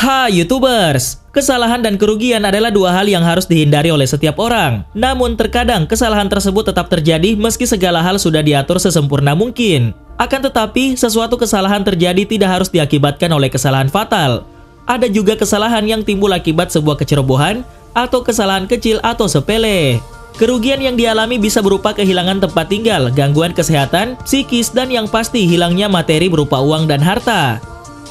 YouTubers! Kesalahan dan kerugian adalah dua hal yang harus dihindari oleh setiap orang. Namun terkadang kesalahan tersebut tetap terjadi meski segala hal sudah diatur sesempurna mungkin. Akan tetapi, sesuatu kesalahan terjadi tidak harus diakibatkan oleh kesalahan fatal. Ada juga kesalahan yang timbul akibat sebuah kecerobohan atau kesalahan kecil atau sepele. Kerugian yang dialami bisa berupa kehilangan tempat tinggal, gangguan kesehatan, psikis, dan yang pasti hilangnya materi berupa uang dan harta.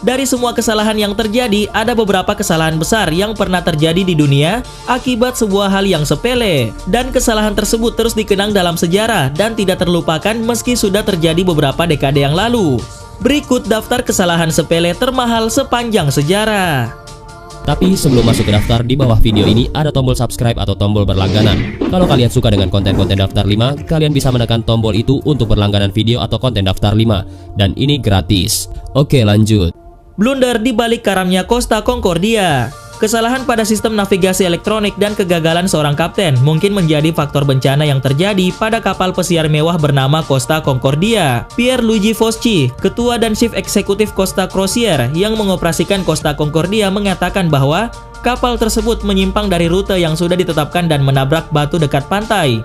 Dari semua kesalahan yang terjadi, ada beberapa kesalahan besar yang pernah terjadi di dunia akibat sebuah hal yang sepele. Dan kesalahan tersebut terus dikenang dalam sejarah dan tidak terlupakan meski sudah terjadi beberapa dekade yang lalu. Berikut daftar kesalahan sepele termahal sepanjang sejarah. Tapi sebelum masuk ke daftar, di bawah video ini ada tombol subscribe atau tombol berlangganan. Kalau kalian suka dengan konten-konten daftar 5, kalian bisa menekan tombol itu untuk berlangganan video atau konten daftar 5. Dan ini gratis. Oke, lanjut. Blunder di balik karamnya Costa Concordia. Kesalahan pada sistem navigasi elektronik dan kegagalan seorang kapten mungkin menjadi faktor bencana yang terjadi pada kapal pesiar mewah bernama Costa Concordia. Pierluigi Foschi, ketua dan chief eksekutif Costa Crociere yang mengoperasikan Costa Concordia, mengatakan bahwa kapal tersebut menyimpang dari rute yang sudah ditetapkan dan menabrak batu dekat pantai.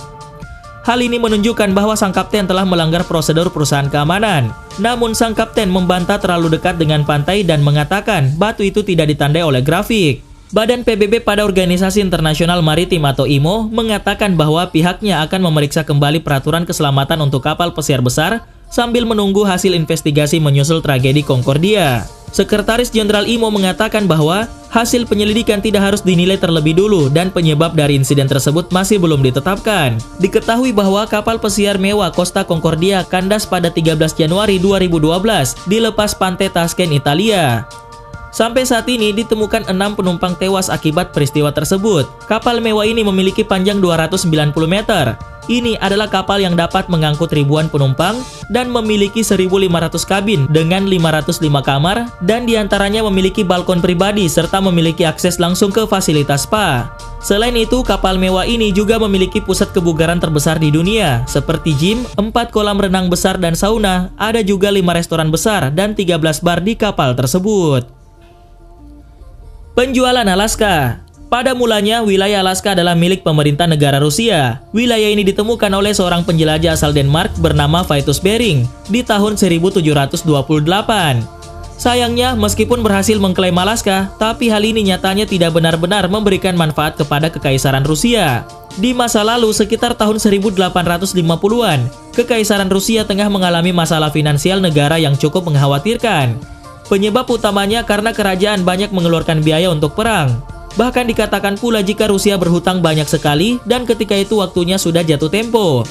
Hal ini menunjukkan bahwa sang kapten telah melanggar prosedur perusahaan keamanan. Namun sang kapten membantah terlalu dekat dengan pantai dan mengatakan batu itu tidak ditandai oleh grafik. Badan PBB pada Organisasi Internasional Maritim atau IMO mengatakan bahwa pihaknya akan memeriksa kembali peraturan keselamatan untuk kapal pesiar besar sambil menunggu hasil investigasi menyusul tragedi Concordia. Sekretaris Jenderal IMO mengatakan bahwa hasil penyelidikan tidak harus dinilai terlebih dulu dan penyebab dari insiden tersebut masih belum ditetapkan. Diketahui bahwa kapal pesiar mewah Costa Concordia kandas pada 13 Januari 2012 di lepas pantai Tuscany, Italia. Sampai saat ini ditemukan 6 penumpang tewas akibat peristiwa tersebut. Kapal mewah ini memiliki panjang 290 meter. Ini adalah kapal yang dapat mengangkut ribuan penumpang dan memiliki 1.500 kabin dengan 505 kamar dan diantaranya memiliki balkon pribadi serta memiliki akses langsung ke fasilitas spa. Selain itu, kapal mewah ini juga memiliki pusat kebugaran terbesar di dunia seperti gym, 4 kolam renang besar dan sauna, ada juga 5 restoran besar dan 13 bar di kapal tersebut. Penjualan Alaska. Pada mulanya, wilayah Alaska adalah milik pemerintah negara Rusia. Wilayah ini ditemukan oleh seorang penjelajah asal Denmark bernama Vitus Bering di tahun 1728. Sayangnya, meskipun berhasil mengklaim Alaska, tapi hal ini nyatanya tidak benar-benar memberikan manfaat kepada Kekaisaran Rusia. Di masa lalu, sekitar tahun 1850-an, Kekaisaran Rusia tengah mengalami masalah finansial negara yang cukup mengkhawatirkan. Penyebab utamanya karena kerajaan banyak mengeluarkan biaya untuk perang. Bahkan dikatakan pula jika Rusia berhutang banyak sekali dan ketika itu waktunya sudah jatuh tempo.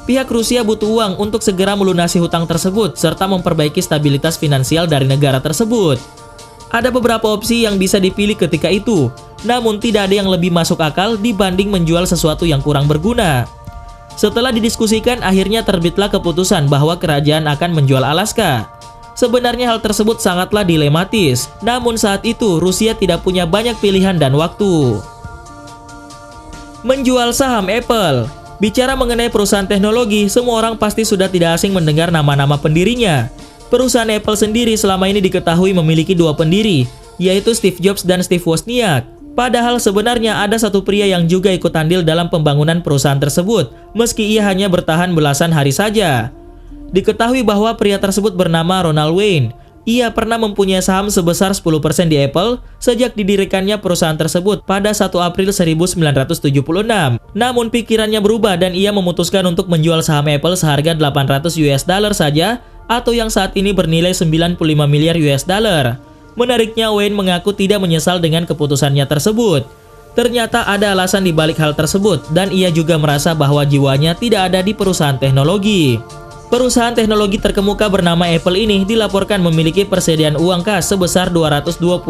Pihak Rusia butuh uang untuk segera melunasi hutang tersebut serta memperbaiki stabilitas finansial dari negara tersebut. Ada beberapa opsi yang bisa dipilih ketika itu, namun tidak ada yang lebih masuk akal dibanding menjual sesuatu yang kurang berguna. Setelah didiskusikan, akhirnya terbitlah keputusan bahwa kerajaan akan menjual Alaska. Sebenarnya hal tersebut sangatlah dilematis, namun saat itu Rusia tidak punya banyak pilihan dan waktu. Menjual saham Apple. Bicara mengenai perusahaan teknologi, semua orang pasti sudah tidak asing mendengar nama-nama pendirinya. Perusahaan Apple sendiri selama ini diketahui memiliki 2 pendiri, yaitu Steve Jobs dan Steve Wozniak. Padahal sebenarnya ada satu pria yang juga ikut andil dalam pembangunan perusahaan tersebut, meski ia hanya bertahan belasan hari saja. Diketahui bahwa pria tersebut bernama Ronald Wayne. Ia pernah mempunyai saham sebesar 10% di Apple sejak didirikannya perusahaan tersebut pada 1 April 1976. Namun pikirannya berubah dan ia memutuskan untuk menjual saham Apple seharga $800 saja atau yang saat ini bernilai 95 miliar US dollar. Menariknya, Wayne mengaku tidak menyesal dengan keputusannya tersebut. Ternyata ada alasan di balik hal tersebut dan ia juga merasa bahwa jiwanya tidak ada di perusahaan teknologi. Perusahaan teknologi terkemuka bernama Apple ini dilaporkan memiliki persediaan uang kas sebesar 225,4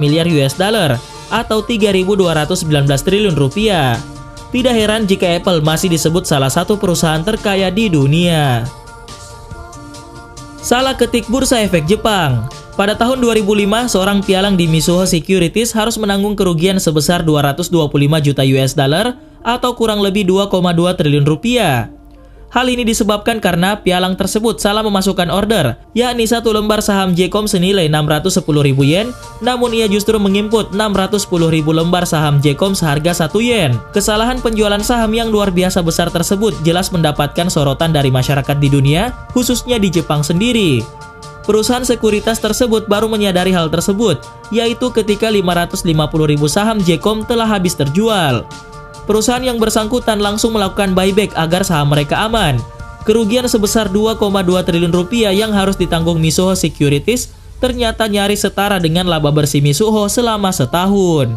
miliar US dollar atau 3.219 triliun rupiah. Tidak heran jika Apple masih disebut salah satu perusahaan terkaya di dunia. Salah ketik Bursa Efek Jepang. Pada tahun 2005, seorang pialang di Mizuho Securities harus menanggung kerugian sebesar 225 juta US dollar atau kurang lebih 2,2 triliun rupiah. Hal ini disebabkan karena pialang tersebut salah memasukkan order, yakni 1 lembar saham J-Com senilai 610.000 yen, namun ia justru menginput 610.000 lembar saham J-Com seharga 1 yen. Kesalahan penjualan saham yang luar biasa besar tersebut jelas mendapatkan sorotan dari masyarakat di dunia, khususnya di Jepang sendiri. Perusahaan sekuritas tersebut baru menyadari hal tersebut, yaitu ketika 550.000 saham J-Com telah habis terjual. Perusahaan yang bersangkutan langsung melakukan buyback agar saham mereka aman. Kerugian sebesar 2,2 triliun rupiah yang harus ditanggung Mizuho Securities ternyata nyaris setara dengan laba bersih Mizuho selama setahun.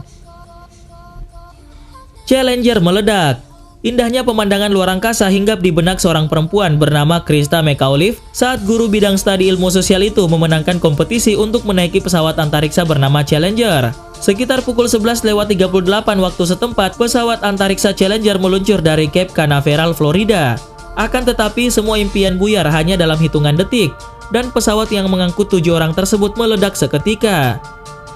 Challenger meledak. Indahnya pemandangan luar angkasa hinggap di benak seorang perempuan bernama Krista McAuliffe saat guru bidang studi ilmu sosial itu memenangkan kompetisi untuk menaiki pesawat antariksa bernama Challenger. Sekitar pukul 11:38 waktu setempat, pesawat antariksa Challenger meluncur dari Cape Canaveral, Florida. Akan tetapi, semua impian buyar hanya dalam hitungan detik, dan pesawat yang mengangkut 7 orang tersebut meledak seketika.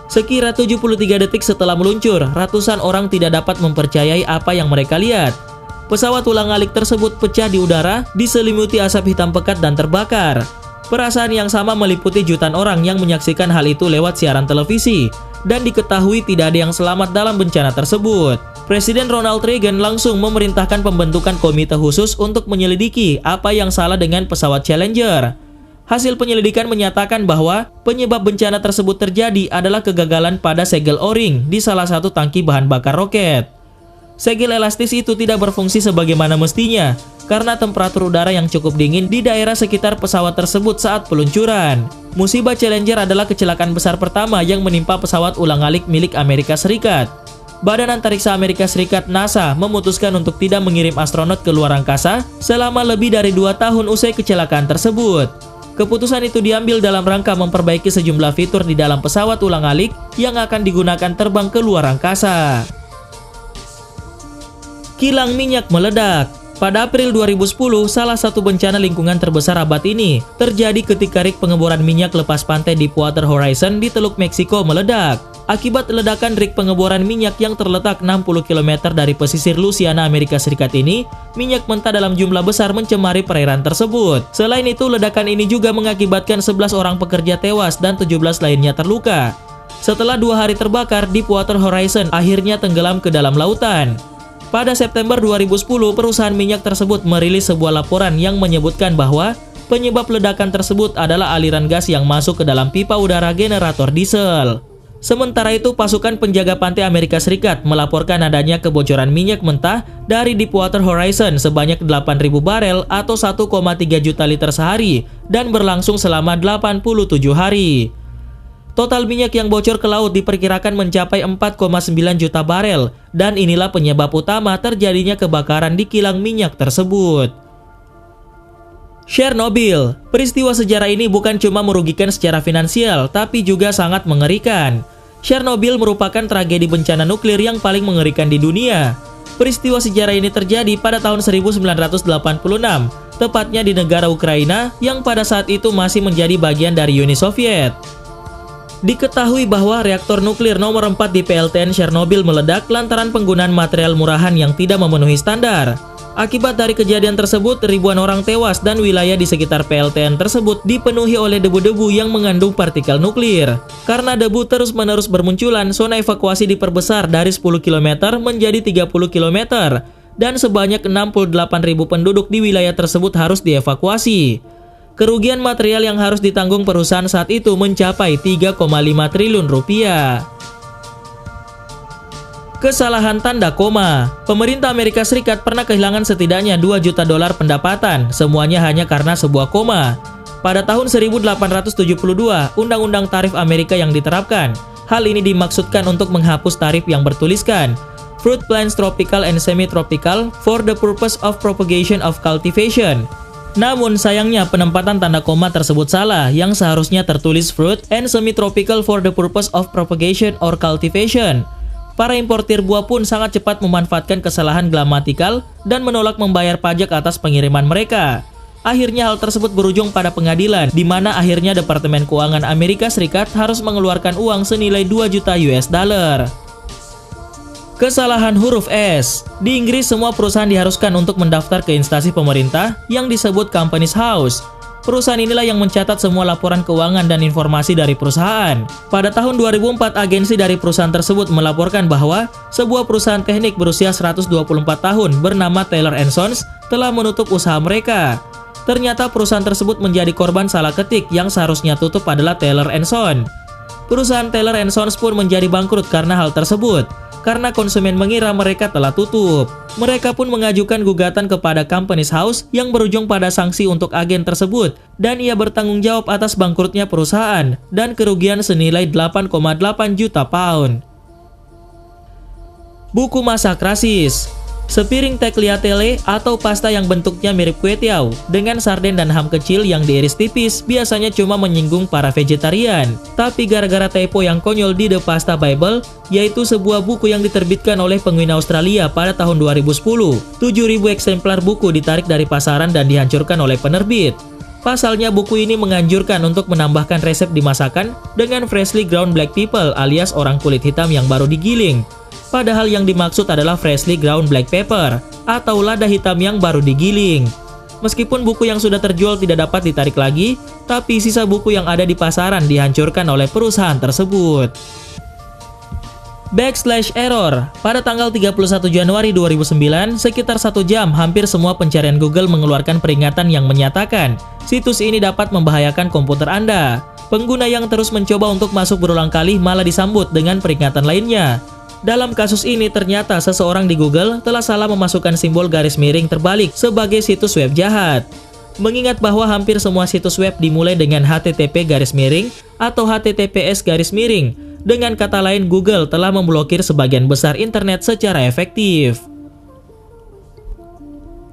Sekira 73 detik setelah meluncur, ratusan orang tidak dapat mempercayai apa yang mereka lihat. Pesawat ulang-alik tersebut pecah di udara, diselimuti asap hitam pekat dan terbakar. Perasaan yang sama meliputi jutaan orang yang menyaksikan hal itu lewat siaran televisi, dan diketahui tidak ada yang selamat dalam bencana tersebut. Presiden Ronald Reagan langsung memerintahkan pembentukan komite khusus untuk menyelidiki apa yang salah dengan pesawat Challenger. Hasil penyelidikan menyatakan bahwa penyebab bencana tersebut terjadi adalah kegagalan pada segel O-ring di salah satu tangki bahan bakar roket. Segel elastis itu tidak berfungsi sebagaimana mestinya karena temperatur udara yang cukup dingin di daerah sekitar pesawat tersebut saat peluncuran. Musibah Challenger adalah kecelakaan besar pertama yang menimpa pesawat ulang-alik milik Amerika Serikat. Badan Antariksa Amerika Serikat NASA memutuskan untuk tidak mengirim astronot ke luar angkasa selama lebih dari 2 tahun usai kecelakaan tersebut. Keputusan itu diambil dalam rangka memperbaiki sejumlah fitur di dalam pesawat ulang-alik yang akan digunakan terbang ke luar angkasa. Kilang minyak meledak. Pada April 2010, salah satu bencana lingkungan terbesar abad ini terjadi ketika rig pengeboran minyak lepas pantai Deepwater Horizon di Teluk Meksiko meledak. Akibat ledakan rig pengeboran minyak yang terletak 60 km dari pesisir Louisiana, Amerika Serikat ini, minyak mentah dalam jumlah besar mencemari perairan tersebut. Selain itu, ledakan ini juga mengakibatkan 11 orang pekerja tewas dan 17 lainnya terluka. Setelah 2 hari terbakar, Deepwater Horizon akhirnya tenggelam ke dalam lautan. Pada September 2010, perusahaan minyak tersebut merilis sebuah laporan yang menyebutkan bahwa penyebab ledakan tersebut adalah aliran gas yang masuk ke dalam pipa udara generator diesel. Sementara itu, pasukan penjaga pantai Amerika Serikat melaporkan adanya kebocoran minyak mentah dari Deepwater Horizon sebanyak 8.000 barel atau 1,3 juta liter sehari dan berlangsung selama 87 hari. Total minyak yang bocor ke laut diperkirakan mencapai 4,9 juta barel, dan inilah penyebab utama terjadinya kebakaran di kilang minyak tersebut. Chernobyl. Peristiwa sejarah ini bukan cuma merugikan secara finansial, tapi juga sangat mengerikan. Chernobyl merupakan tragedi bencana nuklir yang paling mengerikan di dunia. Peristiwa sejarah ini terjadi pada tahun 1986, tepatnya di negara Ukraina yang pada saat itu masih menjadi bagian dari Uni Soviet. Diketahui bahwa reaktor nuklir nomor 4 di PLTN Chernobyl meledak lantaran penggunaan material murahan yang tidak memenuhi standar. Akibat dari kejadian tersebut, ribuan orang tewas dan wilayah di sekitar PLTN tersebut dipenuhi oleh debu-debu yang mengandung partikel nuklir. Karena debu terus-menerus bermunculan, zona evakuasi diperbesar dari 10 km menjadi 30 km dan sebanyak 68.000 penduduk di wilayah tersebut harus dievakuasi. Kerugian material yang harus ditanggung perusahaan saat itu mencapai 3,5 triliun rupiah. Kesalahan tanda koma. Pemerintah Amerika Serikat pernah kehilangan setidaknya 2 juta dolar pendapatan, semuanya hanya karena sebuah koma. Pada tahun 1872, Undang-Undang Tarif Amerika yang diterapkan. Hal ini dimaksudkan untuk menghapus tarif yang bertuliskan Fruit plants tropical and semi-tropical for the purpose of propagation of cultivation. Namun sayangnya penempatan tanda koma tersebut salah, yang seharusnya tertulis fruit and semi-tropical for the purpose of propagation or cultivation. Para importir buah pun sangat cepat memanfaatkan kesalahan gramatikal dan menolak membayar pajak atas pengiriman mereka. Akhirnya hal tersebut berujung pada pengadilan, di mana akhirnya Departemen Keuangan Amerika Serikat harus mengeluarkan uang senilai 2 juta US dollar. Kesalahan huruf S. Di Inggris, semua perusahaan diharuskan untuk mendaftar ke instansi pemerintah yang disebut Companies House. Perusahaan inilah yang mencatat semua laporan keuangan dan informasi dari perusahaan. Pada tahun 2004, agensi dari perusahaan tersebut melaporkan bahwa sebuah perusahaan teknik berusia 124 tahun bernama Taylor & Sons telah menutup usaha mereka. Ternyata perusahaan tersebut menjadi korban salah ketik yang seharusnya tutup adalah Taylor & Sons. Perusahaan Taylor & Sons pun menjadi bangkrut karena hal tersebut, karena konsumen mengira mereka telah tutup. Mereka pun mengajukan gugatan kepada Companies House yang berujung pada sanksi untuk agen tersebut, dan ia bertanggung jawab atas bangkrutnya perusahaan dan kerugian senilai 8,8 juta pound. Buku masak rasis. Sepiring tagliatelle atau pasta yang bentuknya mirip kue tiaw dengan sarden dan ham kecil yang diiris tipis biasanya cuma menyinggung para vegetarian. Tapi gara-gara typo yang konyol di The Pasta Bible, yaitu sebuah buku yang diterbitkan oleh penguin Australia pada tahun 2010, 7.000 eksemplar buku ditarik dari pasaran dan dihancurkan oleh penerbit. Pasalnya, buku ini menganjurkan untuk menambahkan resep di masakan dengan freshly ground black people alias orang kulit hitam yang baru digiling. Padahal yang dimaksud adalah freshly ground black pepper atau lada hitam yang baru digiling. Meskipun buku yang sudah terjual tidak dapat ditarik lagi, tapi sisa buku yang ada di pasaran dihancurkan oleh perusahaan tersebut. /error. Pada tanggal 31 Januari 2009, sekitar 1 jam, hampir semua pencarian Google mengeluarkan peringatan yang menyatakan situs ini dapat membahayakan komputer Anda. Pengguna yang terus mencoba untuk masuk berulang kali malah disambut dengan peringatan lainnya. Dalam kasus ini, ternyata seseorang di Google telah salah memasukkan simbol garis miring terbalik sebagai situs web jahat. Mengingat bahwa hampir semua situs web dimulai dengan HTTP garis miring atau HTTPS garis miring, dengan kata lain Google telah memblokir sebagian besar internet secara efektif.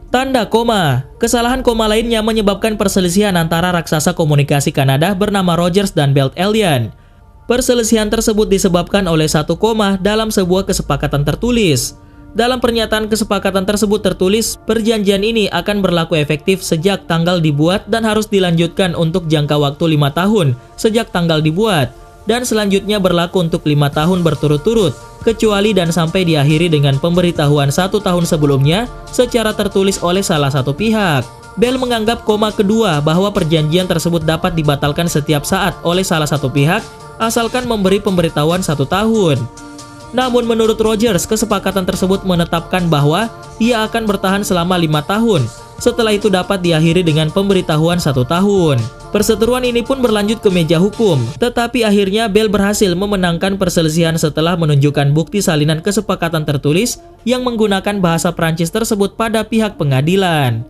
Tanda koma. Kesalahan koma lainnya menyebabkan perselisihan antara raksasa komunikasi Kanada bernama Rogers dan Bell Aliant. Perselisihan tersebut disebabkan oleh satu koma dalam sebuah kesepakatan tertulis. Dalam pernyataan kesepakatan tersebut tertulis, perjanjian ini akan berlaku efektif sejak tanggal dibuat dan harus dilanjutkan untuk jangka waktu 5 tahun sejak tanggal dibuat, dan selanjutnya berlaku untuk 5 tahun berturut-turut, kecuali dan sampai diakhiri dengan pemberitahuan 1 tahun sebelumnya secara tertulis oleh salah satu pihak. Bell menganggap koma kedua bahwa perjanjian tersebut dapat dibatalkan setiap saat oleh salah satu pihak, asalkan memberi pemberitahuan 1 tahun. Namun menurut Rogers, kesepakatan tersebut menetapkan bahwa ia akan bertahan selama 5 tahun. Setelah itu dapat diakhiri dengan pemberitahuan 1 tahun. Perseteruan ini pun berlanjut ke meja hukum, tetapi akhirnya Bell berhasil memenangkan perselisihan setelah menunjukkan bukti salinan kesepakatan tertulis yang menggunakan bahasa Prancis tersebut pada pihak pengadilan.